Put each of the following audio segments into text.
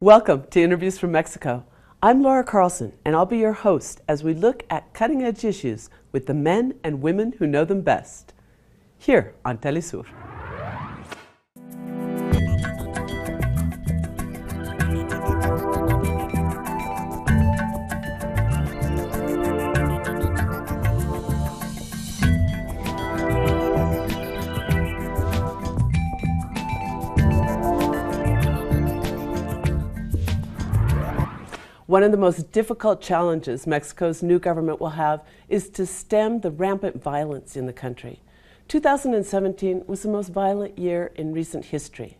Welcome to Interviews from Mexico. I'm Laura Carlson, and I'll be your host as we look at cutting-edge issues with the men and women who know them best, here on Telesur. One of the most difficult challenges Mexico's new government will have is to stem the rampant violence in the country. 2017 was the most violent year in recent history.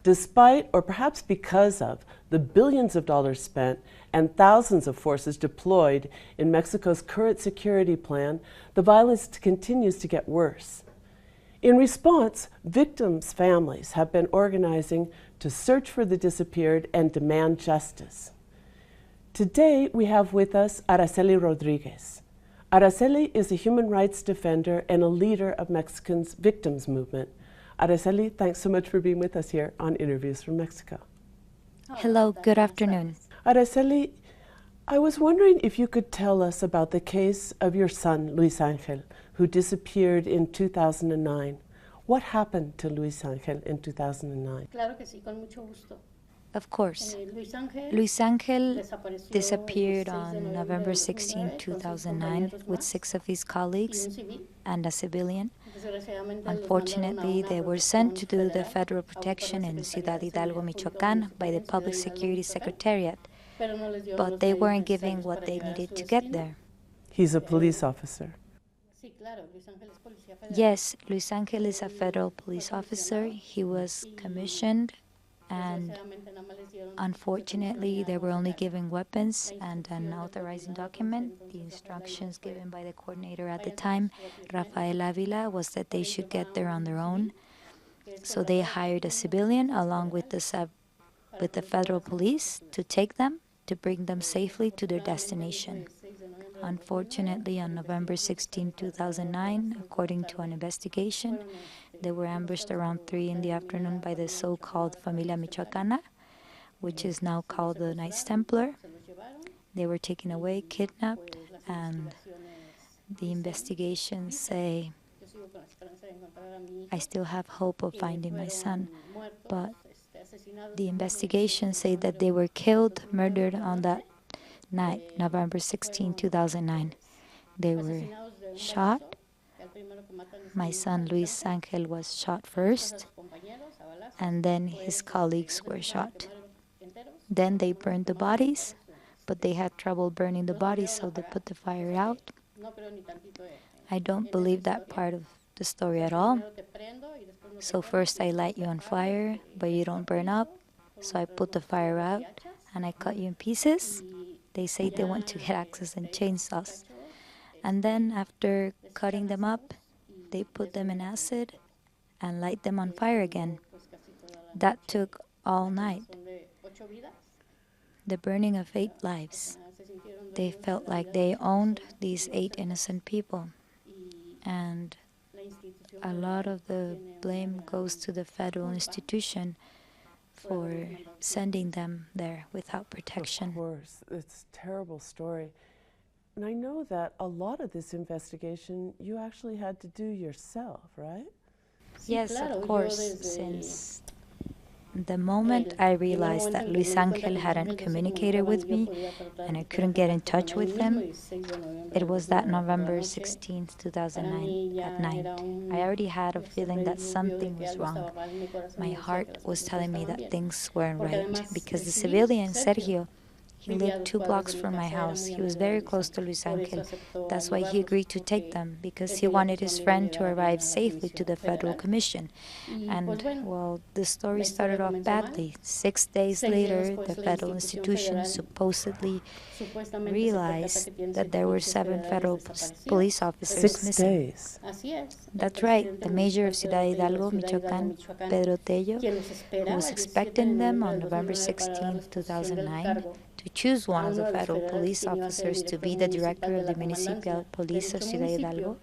Despite, or perhaps because of, the billions of dollars spent and thousands of forces deployed in Mexico's current security plan, the violence continues to get worse. In response, victims' families have been organizing to search for the disappeared and demand justice. Today, we have with us Araceli Rodriguez. Araceli is a human rights defender and a leader of Mexico's victims movement. Araceli, thanks so much for being with us here on Interviews from Mexico. Hello, good afternoon. Araceli, I was wondering if you could tell us about the case of your son, Luis Angel, who disappeared in 2009. What happened to Luis Angel in 2009? Claro que sí, con mucho gusto. Of course. Luis Angel disappeared el 6 de on noviembre November del 16, 2009 con 6 2009, compañeros with más 6 of his y colleagues un civil. and a civilian. Desgraciadamente, los Unfortunately, mandaron a they una were sent to do the protección federal federal, a protection la in Secretaría Ciudad de Hidalgo, Seguridad Pública Michoacán, by the Municipal en Public Ciudad Hidalgo, Security Michoacán, Secretariat, pero no les dieron but los they medios weren't giving necesarios what para they llegar a needed su to get destino. there. He's a police officer. Sí, claro, Luis Ángel es policía federal. Yes, Luis Angel is a federal police officer. He was commissioned, and Desgraciadamente, nada más les dieron unfortunately, they were only given weapons and an instrucciones authorizing del document. coordinador, The entonces, instructions Rafael given by the coordinator at the vayan time, por sus propios medios. Rafael Avila, was that they should get there on their own. Que es So they contratado hired a por civilian along with the federal police to take them, to bring them safely to their destination. Unfortunately, on November 16, 2009, according to an investigation, they were ambushed around 3 in the afternoon by the so-called Familia Michoacana, which is now called the Knights Templar. They were taken away, kidnapped, and the investigations say, I still have hope of finding my son, but the investigations say that they were killed, murdered on that night, November 16, 2009. They were shot. My son Luis Angel was shot first, and then his colleagues were shot. Then they burned the bodies, but they had trouble burning the bodies, so they put the fire out. I don't believe that part of the story at all. So first I light you on fire, but you don't burn up. So I put the fire out, and I cut you in pieces. They say they want to get access and chainsaws. And then after cutting them up, they put them in acid and light them on fire again. That took all night. The burning of 8 lives. They felt like they owned these 8 innocent people. And a lot of the blame goes to the federal institution for sending them there without protection. Of course, it's a terrible story. And I know that a lot of this investigation you actually had to do yourself, right? Yes, of course, since the moment I realized that Luis Angel hadn't communicated with me and I couldn't get in touch with him, it was that November 16th, 2009 at night. I already had a feeling that something was wrong. My heart was telling me that things weren't right because the civilian, Sergio, he lived 2 blocks from my house. He was very close to Luis Angel. That's why he agreed to take them, because he wanted his friend to arrive safely to the federal commission. And, well, the story started off badly. 6 days later, the federal institution supposedly realized that there were 7 federal police officers 6 missing. days. That's right. The mayor of Ciudad Hidalgo, Michoacán, Pedro Tello, who was expecting them on November 16, 2009, to choose one of the federal police officers to be the director of the municipal police of Ciudad Hidalgo.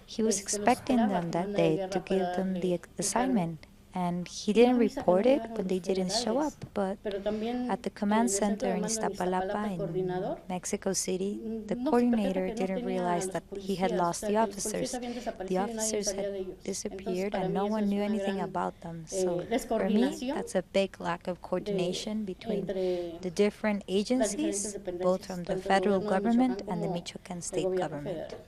He was expecting them that day to give them the assignment and he Y una didn't misa que report no it llegaron when los they didn't show federales. up. But Pero también at the en command el centro center de in mando de Iztapalapa, el in coordinador, Mexico City, the no se percata coordinator que no didn't tenía realize los that he had policías, o lost sea, the que los policías officers. habían The desaparecido y nadie officers had sabía de ellos. Entonces, disappeared para and mí no eso one es knew una anything gran about them. So for me, descoordinación that's a big lack of coordination between entre the different las diferentes agencies, both dependencias, from the tanto del federal gobierno de government Michoacán and the como Michoacan del state gobierno government. federal.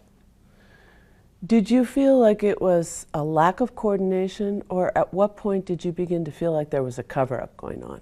Did you feel like it was a lack of coordination, or at what point did you begin to feel like there was a cover-up going on?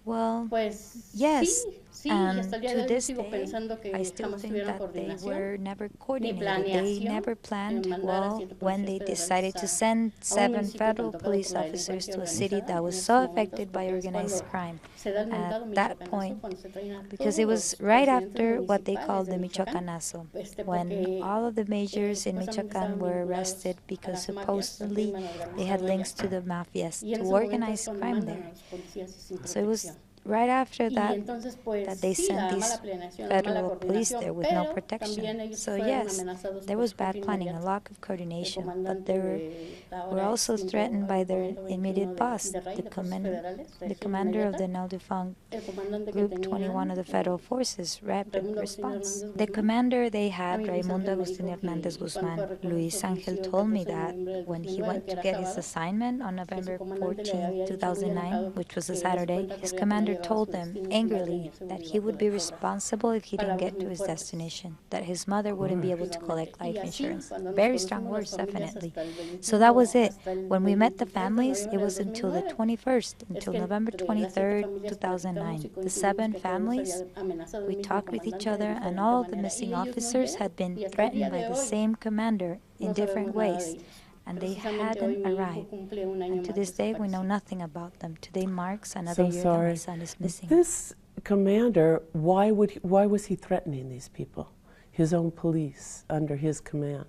Well, Pues yes, sí, y and hasta el día to de hoy this sigo day, pensando que I still jamás think tuvieron that they coordinación, were never ni coordinated. They planeación never en planned, mandar a well, 7 when policías they federales decided to send a un 7 municipio tan federal tocado police por la officers delincuencia to a city organizada that was en esos so momentos, affected by porque es organized cuando crime. se da el At mentado that michoacanazo, point, cuando se traen a because todos it los was right presidentes after what they municipales called de the Michoacán, Michoacanazo, when porque all of the majors in supuestamente Michoacán estaban were vinculados arrested a because las mafias, al supposedly crimen they had organizado links allá. to the mafias, Y en to ese momento es organized cuando crime mandan a there. los policías y sin So it was protección. right after Y that entonces, pues that they sí, sent la mala these planeación, la mala federal police coordinación, there with no pero protection. también ellos So fueron yes, amenazados there por was su bad jefe planning, a inmediato, lack of el coordination, but comandante they de la were ahora also extinto threatened by their agrupamiento 21 immediate boss, de RAI, the, de Fuerzas Federales, the reacción commander of inmediata. the now defunct El comandante que Group 21 of tenían, the Federal Forces, Rapid Raimundo Agustín Response. Hernández The Guzmán, commander they a had, mí Luis Raimundo Ángel me Agustín dijo Hernández que cuando fue Guzmán, a recoger Luis su Ángel oficio el told me 14 de that noviembre del when he 2009, went que to era get his sábado, assignment on que su November comandante le 14, había dicho muy 2009, enojado which was a que de su Saturday, cuenta his corriente no commander llegaba a told su him destino y su madre angrily ni el seguro that iba he a would poder be cobrar. responsible if he didn't Palabras get to muy his fuertes. destination, that his mother wouldn't be able to collect Y life así, insurance. cuando nos Very strong conocimos las words, familias definitely. hasta el So that 21, was it. hasta el When we met the 23 de families, it noviembre del was until the 2009, 21st, es until que November entre las 7 23rd, familias platicamos 2009. y The coincidimos 7 que todos families, habían amenazado we el mismo talked with each comandante de other, and diferente all of the manera, y missing ellos no officers llegan, had been y hasta el threatened día by de the hoy same commander in no different sabemos nada de ways, ellos. and they Precisamente hoy hadn't mi hijo arrived. cumple un año And to más this day, we know desaparecido. nothing about them. Today marks another So year that my sorry. son is missing. This commander, why was he threatening these people? His own police under his command?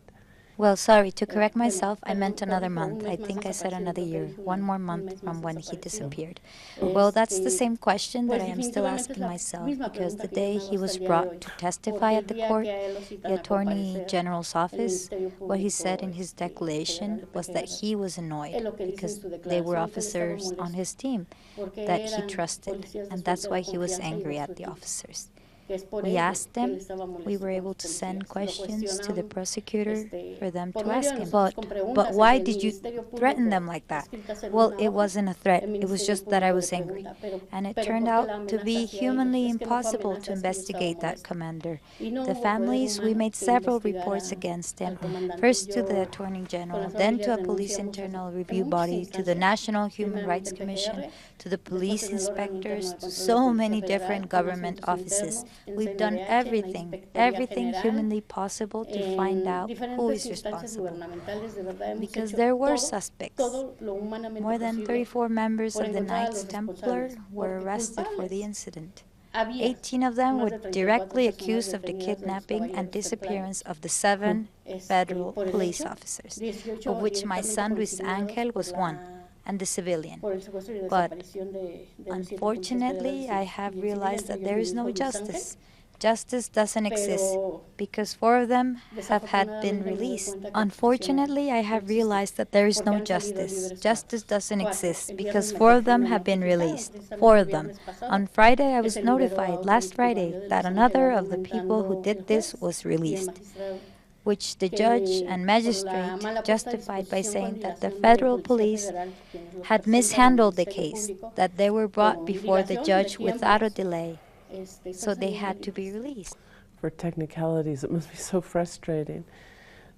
Well, sorry, to correct Bueno, myself, I perdón, meant another corrijo, un month. mes I más think I said desaparecido, another creo que year, dije one more un month mes from más when he desaparecido. disappeared. Well, that's the same question that Pues I am still definitivamente es asking la myself, misma because pregunta the que yo day me he hago hasta was el día de brought hoy. to Porque testify el at the día court, que a él lo citan the a Attorney comparecer, General's el office, Ministerio what he said Público in his Federal declaration de was that PGR, he was es annoyed lo que dice en because su they were declaración, que él estaba officers on molesto, his team porque that he eran trusted, policías de and su that's entera why he was confianza y de angry su at the equipo, officers. que es por We ello asked que él them, estaba we molesto were con able los to send policías. Lo questions to the cuestionaban prosecutor for them por to medio ask de him, nosotros con but preguntas why el did you Ministerio threaten Público them like that? escritas en Well, una it hoja, wasn't a threat, el it was Ministerio just that I Público le was angry. pregunta, And it pero turned ¿por qué la out to be amenaza hacia ellos? humanly Es que no fue impossible amenaza, to es que yo estaba investigate that molesto. commander. Y no The hubo poder families, we humano made que several investigara reports against al him, comandante. first to Yo the Attorney con General, las then to familias a police denunciamos internal en review muchas body, to the instancias, National Human primeramente Rights el Commission, PGR, to the después police en el órgano interno inspectors, de to control de so policía many federal, different en government asuntos offices. internos, en We've done CNDH, en la everything, Inspectoría everything General, humanly possible to find en out who diferentes is instancias responsible. gubernamentales. De verdad hemos Because hecho there were todo, suspects. todo lo humanamente More than posible 34 members por of the encontrar a Knights los Templar responsables, were porque arrested for the culpables incident. había 18 of them más were de 34 directly personas accused of the detenidas de los kidnapping and caballeros disappearance templarios. of the 7 federal Por el police hecho, officers, 18 of which my directamente son Luis consignados Angel por was one, and the civilian. por el secuestro y But desaparición de los 7 policías unfortunately, federales I y have el realized civilian, that there mi is no hijo Luis Ángel. justice. Justice doesn't exist Pero because 4 of them have had been desafortunadamente me doy released. cuenta que Unfortunately, I have realized that there is porque no han salido justice. libres Justice 4. doesn't 4. exist El because viernes me 4 of them me have been notificaron released. precisamente 4 el of them. viernes pasado On Friday, I que was se liberó a notified otro last víctima Friday de that Luis Ángel, another of the people who argumentando did el this juez was y el released, magistrado which the que judge and por magistrate la mala puesta a justified by disposición saying con that the dilación del federal Policía police Federal, quienes los had presentan al mishandled the Ministerio case, Público that they were brought con before the dilación de judge without a tiempos, delay, están so they saliendo had to be libres. released. For technicalities, it must be so frustrating.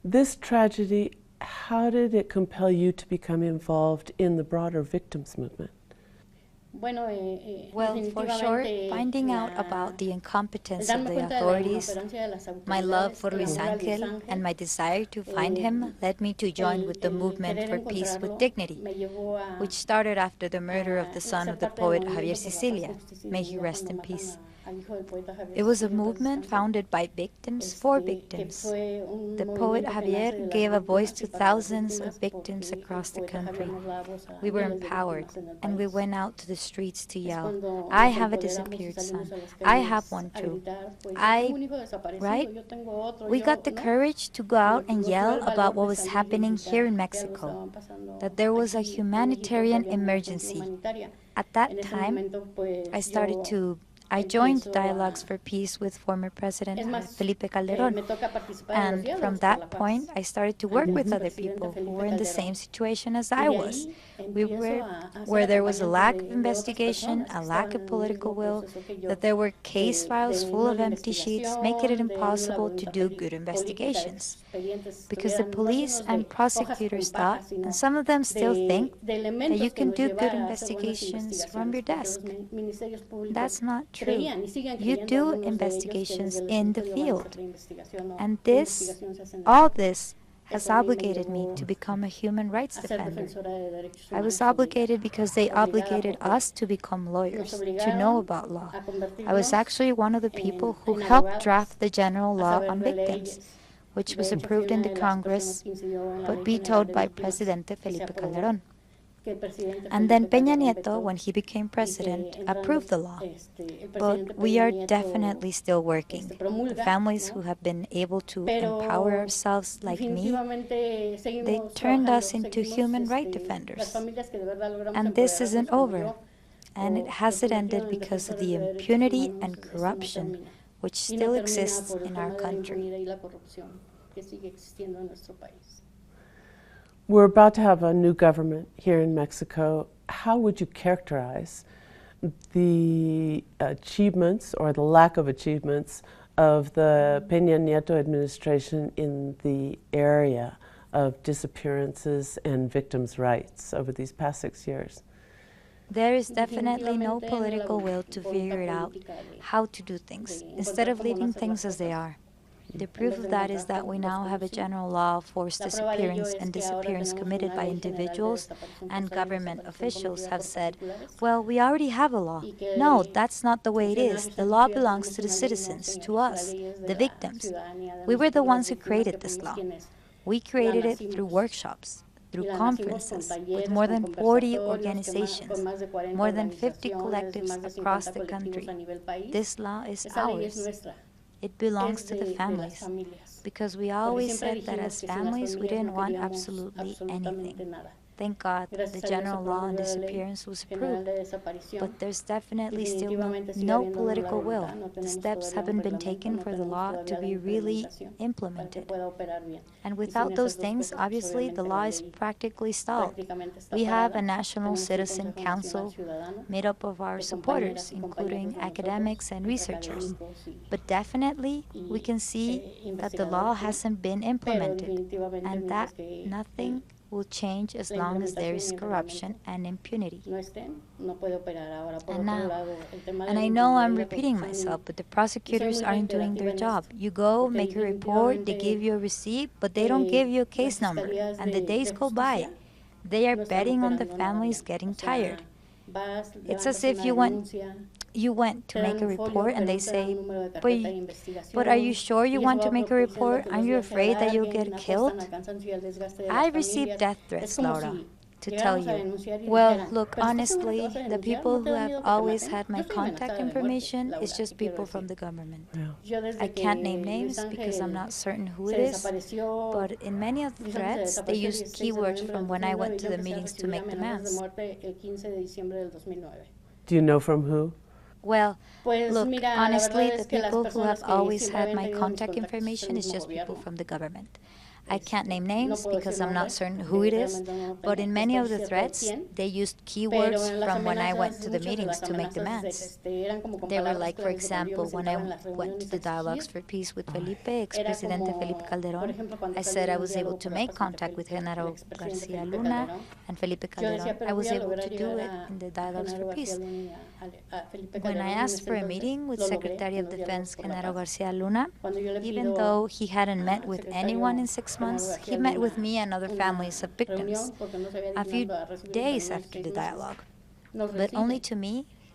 This tragedy, how did it compel you to become involved in the broader victims movement? Bueno, Well, for short, definitivamente finding out la- about the el incompetence of darme the cuenta de la authorities, inoperancia de las my love autoridades, for el Luis amor a Luis Angel, Ángel, and my desire to find him led me to join with the movement querer for peace with encontrarlo dignity, me llevó a which started after the murder of the son ser of the parte del poet Javier movimiento por la paz, Sicilia. justicia y May he dignidad rest cuando in matan peace. It was a movement founded by victims for victims. The poet Javier gave a voice to thousands of victims across the country. We were empowered, and we went out to the streets to yell, I have a disappeared son. I have one too. Right? We got the courage to go out and yell about what was happening here in Mexico, that there was a humanitarian emergency. At that time, I joined Dialogues for Peace with former President Felipe Calderón. And from that point, I started to work with other people who were in the same situation as I was. We were where there was a lack of investigation, a lack of political will, that there were case files full of empty sheets, making it impossible to do good investigations. Because the police and prosecutors thought, and some of them still think, that you can do good investigations from your desk. That's not true. You do investigations in the field. And all this has obligated me to become a human rights defender. I was obligated because they obligated us to become lawyers, to know about law. I was actually one of the people who helped draft the general law on victims, which was approved in the Congress but vetoed by Presidente Felipe Calderón. And then Peña Nieto, when he became president, approved the law. But we are definitely still working. The families who have been able to empower ourselves, like me, they turned us into human rights defenders. And this isn't over. And it hasn't ended because of the impunity and corruption which still exists in our country. We're about to have a new government here in Mexico. How would you characterize the achievements or the lack of achievements of the Peña Nieto administration in the area of disappearances and victims' rights over these past 6 years? There is definitely no political will to figure it out how to do things, instead of leaving things as they are. The proof of that is that we now have a general law of forced disappearance, and disappearance committed by individuals and government officials have said, well, we already have a law. No, that's not the way it is. The law belongs to the citizens, to us, the victims. We were the ones who created this law. We created it through workshops, through conferences, with more than 40 organizations, more than 50 collectives across the country. This law is ours. It belongs to the families, because we always said that as families we didn't want absolutely anything. Thank God the general law on disappearance was approved, but there's definitely still no political will. The steps haven't been taken for the law to be really implemented. And without those things, obviously, the law is practically stalled. We have a National Citizen Council made up of our supporters, including academics and researchers. But definitely, we can see that the law hasn't been implemented, and that nothing will change as long as there is corruption and impunity. And I know I'm repeating myself, but the prosecutors aren't doing their job. You go, make a report, they give you a receipt, but they don't give you a case number, and the days go by. They are betting on the families getting tired. It's as if you went to make a report and they say, but are you sure you want to make a report? Aren't you afraid that you'll get killed? I received death threats, Laura, to tell you. Well, look, honestly, the people who have always had my contact information is just people from the government. Yeah. I can't name names because I'm not certain who it is, but in many of the threats, they used keywords from when I went to the meetings to make demands. Do you know from who? Well, look, honestly, the people who have always had my contact information is just people from the government. I can't name names because I'm not certain who it is, but in many of the threats, they used keywords from when I went to the meetings to make demands. They were like, for example, when I went to the Dialogues for Peace with Felipe, ex-presidente Felipe Calderón, I said I was able to make contact with Genaro Garcia Luna and Felipe Calderón. I was able to do it in the Dialogues for Peace. When I asked for a meeting with Secretary of Defense Genaro Garcia Luna, even though he hadn't met with anyone in 6 months, he met with me and other families of victims a few days after the dialogue. But only to me,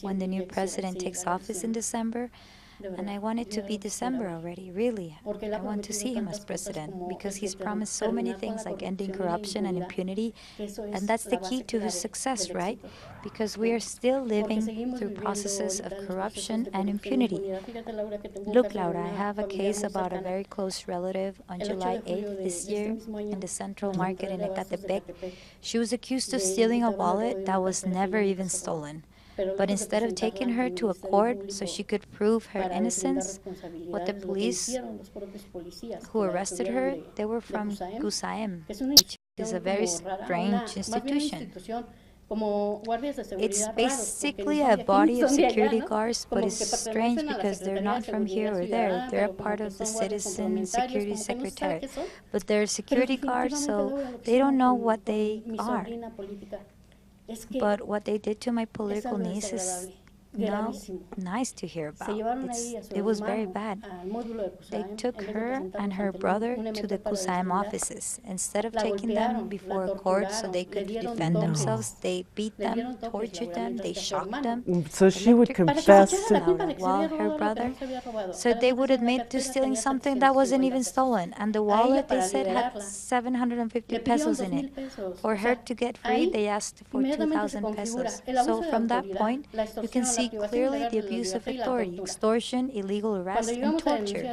when the new president takes office in December, And I want it to be December already, really. I want to see him as president because he's promised so many things like ending corruption and impunity. And that's the key to his success, right? Because we are still living through processes of corruption and impunity. Look, Laura, I have a case about a very close relative on July 8th this year in the Central Market in Ecatepec. She was accused of stealing a wallet that was never even stolen. But instead of taking her to a court so she could prove her innocence, what the police who arrested her, they were from CUSAEM, which is a very strange institution. It's basically a body of security guards, but it's strange because they're not from here or there. They're a part of the Citizen Security Secretariat. But they're security guards, so they don't know what they are. But what they did to my political niece is nice to hear about. It was very bad. They took her and her brother to the CUSAEM offices. Instead of taking them before a court so they could defend themselves, they beat them, tortured them, they shocked them. So she would confess to... While her brother, so they would admit to stealing something that wasn't even stolen. And the wallet, they said, had 750 pesos in it. For her to get free, they asked for 2,000 pesos. So from that point, you can see clearly the abuse of authority, extortion, illegal arrest, and torture.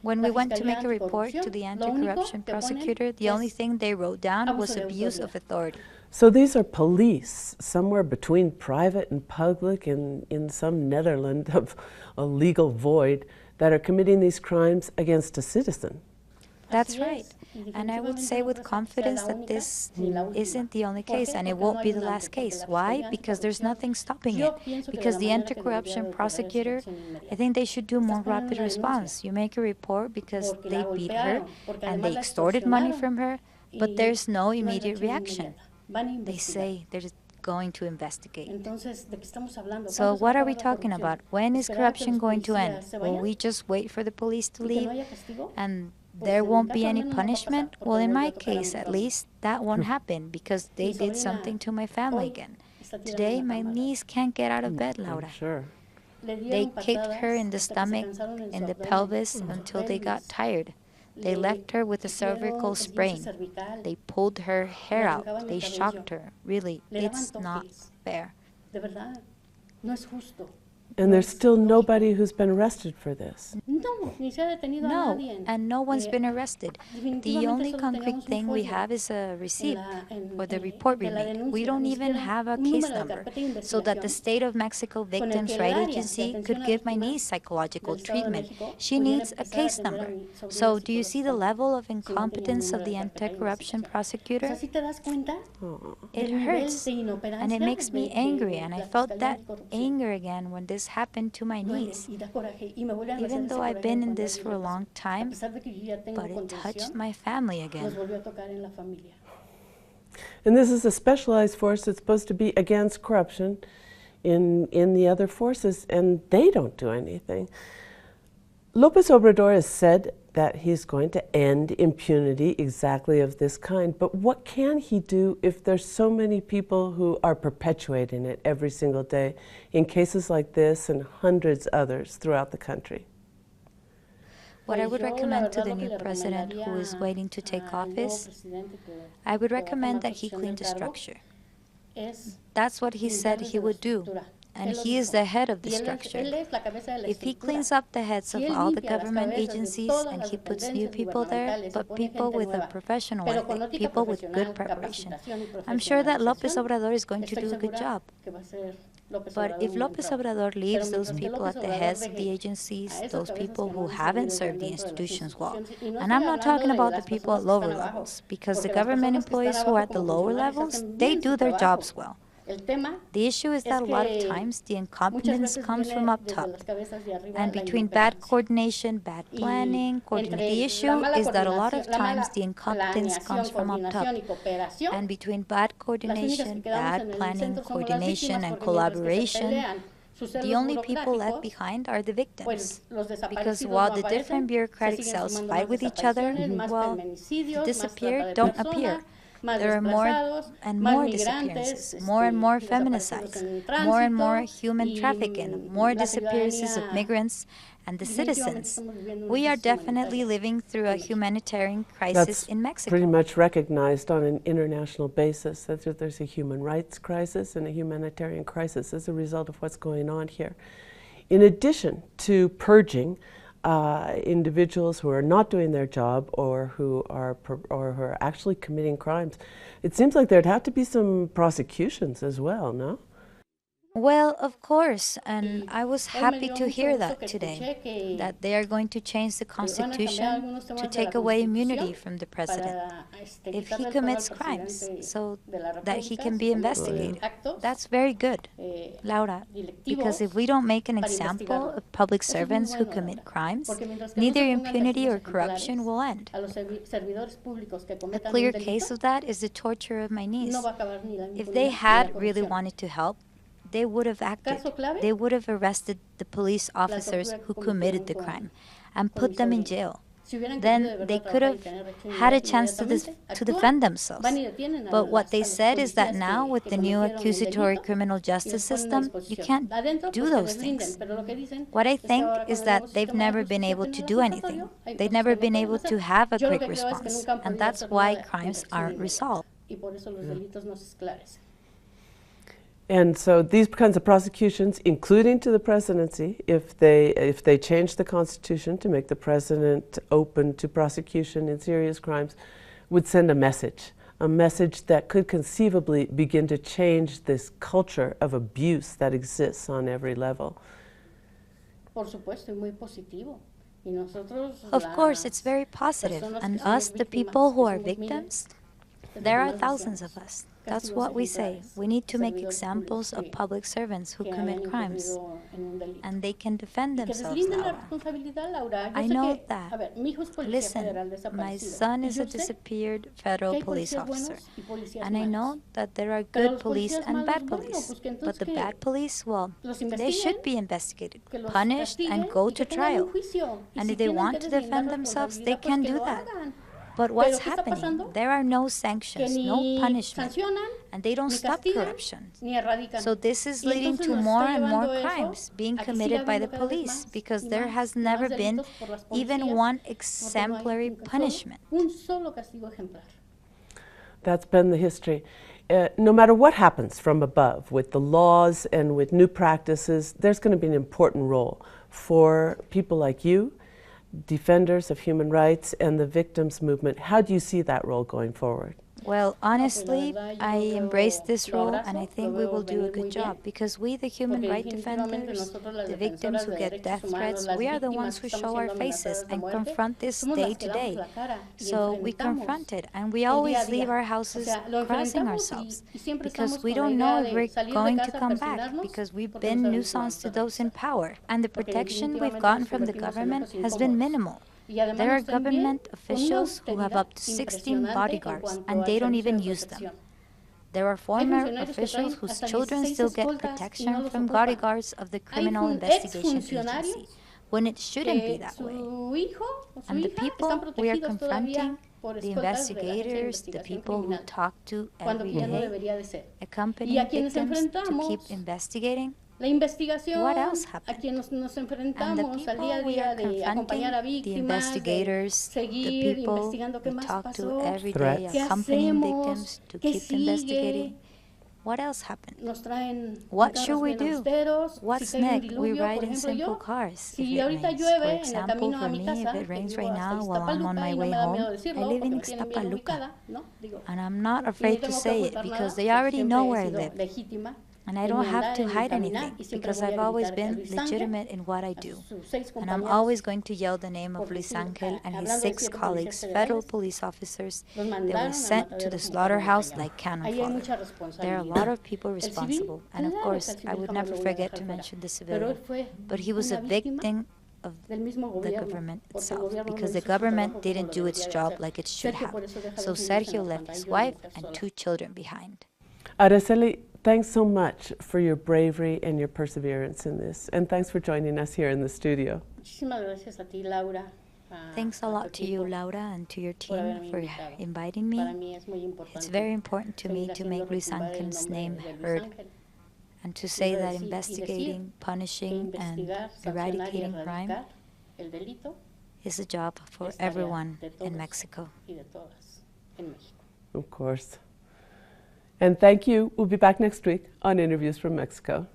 When we went to make a report to the anti-corruption prosecutor, the only thing they wrote down was abuse of authority. So these are police, somewhere between private and public in some Netherland of a legal void, that are committing these crimes against a citizen. That's right. And I would say with confidence that this isn't the only case, and it won't be the last case. Why? Because there's nothing stopping it. Because the anti-corruption prosecutor, I think they should do more rapid response. You make a report because they beat her and they extorted money from her, but there's no immediate reaction. They say they're going to investigate. So what are we talking about? When is corruption going to end? Will we just wait for the police to leave and there won't be any punishment? Well, in my case, at least, that won't happen because they did something to my family again. Today, my niece can't get out of bed, Laura. Sure. They kicked her in the stomach, in the pelvis, until they got tired. They left her with a cervical sprain. They pulled her hair out. They shocked her. Really, it's not fair. And there's still nobody who's been arrested for this. No, and no one's been arrested. The only concrete thing we have is a receipt for the report we made. We don't even have a case number, so that the State of Mexico Victims' Rights Agency could give my niece psychological treatment. She needs a case number. So do you see the level of incompetence of the anti-corruption prosecutor? It hurts, and it makes me angry, and I felt that anger again when this happened to my niece. Even though I've been in this for a long time, but it touched my family again. And this is a specialized force that's supposed to be against corruption in the other forces, and they don't do anything. López Obrador has said that he's going to end impunity exactly of this kind, but what can he do if there's so many people who are perpetuating it every single day in cases like this and hundreds others throughout the country? What I would recommend to the new president who is waiting to take office, I would recommend that he clean the structure. That's what he said he would do. And he is the head of the structure. If he cleans up the heads of all the government agencies and he puts new people there, but people with a professional ethic, people with good preparation, I'm sure that López Obrador is going to do a good job. But if López Obrador leaves those people at the heads of the agencies, those people who haven't served the institutions well, and I'm not talking about the people at lower levels, because the government employees who are at the lower levels, they do their jobs well. The issue is that a lot of times the incompetence comes from up top. And between bad coordination, bad planning, the issue is that a lot of times the incompetence comes from up top. And between bad coordination, bad planning, coordination, and collaboration, the only people left behind are the victims. Because while the different bureaucratic cells fight with each other, well, the disappeared don't appear. más there are more desplazados, and más more migrantes, disappearances, more and more desaparecidos en feminicides, more and more tránsito, human y trafficking, more la disappearances of ciudadanía migrants and the definitivamente citizens. estamos viviendo una We are crisis definitely humanitaria living through a en México. humanitarian crisis That's in pretty Mexico. much recognized on an international basis that there's a human rights crisis and a humanitarian crisis as a result of what's going on here. In addition to purging individuals who are not doing their job or who are actually committing crimes, it seems like there'd have to be some prosecutions as well, no? Well, of course, and Y I was hoy me happy dio to mucho hear gusto that que today, escuché que that they are going to change the van a cambiar Constitution algunos to temas de la take away immunity Constitución from the president para if quitarle he el fuero al commits crimes, presidente so de la that he República can si be comete investigated. actos That's very good, Laura, because if we don't make an para example investigarlo. of public Eso es muy servants who bueno, commit Laura, crimes, porque mientras que no neither se pongan impunity or castigos corruption ejemplares will end. a los servidores públicos que A cometan clear un case delito, of that is the torture of my niece. no va a acabar ni la If impunidad they ni la had really corrupción. wanted to help, they would have acted. Caso clave, They would have arrested the police la officers tortura que who committed cometieron the con crime and mi put them in sobrino. jail. Si hubieran querido de Then verdad they could trabajar y have tener reacción had a chance to, inmediatamente, to actúan, defend themselves. van y detienen a But what they los said is that policías now, with que the new cometieron el accusatory delito criminal y justice los ponen a system, you disposición. can't Adentro, do pues, que those les brinden, things. pero lo que dicen What I es que think ahora is con el that nuevo they've sistema de never been justicia able to penal do anything. acusatorio, hay They've cosas never que no been pueden able hacer. to have a Yo lo quick que creo es que response, nunca han and podido that's hacer why nada crimes con reacción aren't inmediata. resolved. Y por eso los delitos no se esclarecen. And so these kinds of prosecutions, including to the presidency, if they change the Constitution to make the president open to prosecution in serious crimes, would send a message that could conceivably begin to change this culture of abuse that exists on every level. Por supuesto, y muy positivo. Y nosotros, Of course, it's very positive. And us, the people who are victims, there are thousands of us. That's what we say. We need to make examples of public servants who commit crimes, and they can defend themselves, Laura. I know that. Listen, my son is a disappeared federal police officer, and I know that there are good police and bad police. But the bad police, well, they should be investigated, punished, and go to trial. And if they want to defend themselves, they can do that. But what's happening? There are no sanctions, no punishment, and they don't stop corruption. So this is leading to more and more crimes being committed by the police because there has never been even one exemplary punishment. That's been the history. No matter what happens from above with the laws and with new practices, there's going to be an important role for people like you, defenders of human rights, and the victims movement. How do you see that role going forward? Well, honestly, I embrace this role, and I think we will do a good job because we, the human rights defenders, the victims who get death threats, we are the ones who show our faces and confront this day to day. So we confront it, and we always leave our houses crossing ourselves because we don't know if we're going to come back because we've been nuisance to those in power, and the protection we've gotten from the government has been minimal. There are government officials who have up to 16 bodyguards, and they don't even use them. There are former officials whose children still get protection from bodyguards of the Criminal Investigation Agency, when it shouldn't be that way. And the people we are confronting, the investigators, the people who talk to every day, accompanying victims to keep investigating, what else happened? And the people we are confronting, the investigators, the people we talk to every day, accompanying victims to keep investigating, what else happened? What should we do? What's next? We ride in simple cars if it rains. For example, for me, if it rains right now while I'm on my way home, I live in Ixtapaluca. And I'm not afraid to say it because they already know where I live. And I don't have to hide anything because I've always been legitimate in what I do. And I'm always going to yell the name of Luis Angel and his 6 colleagues, federal police officers, that were sent to the slaughterhouse like cannon fodder. There are a lot of people responsible. And of course, I would never forget to mention the civilian. But he was a victim of the government itself because the government didn't do its job like it should have. So Sergio left his wife and 2 children behind. Araceli, thanks so much for your bravery and your perseverance in this. And thanks for joining us here in the studio. Muchísimas gracias a ti, Laura. Thanks a lot to you, Laura, and to your team for inviting Para me. mí es muy It's importante very important to me seguir to haciendo make Luis retumbar el Angel's nombre name de Luis heard Ángel. and to say that Y decir investigating, que punishing, and investigar, sancionar y eradicating crime erradicar el delito is a job for es tarea everyone de todos in Mexico. y de todas en México. Of course. And thank you. We'll be back next week on Interviews from Mexico.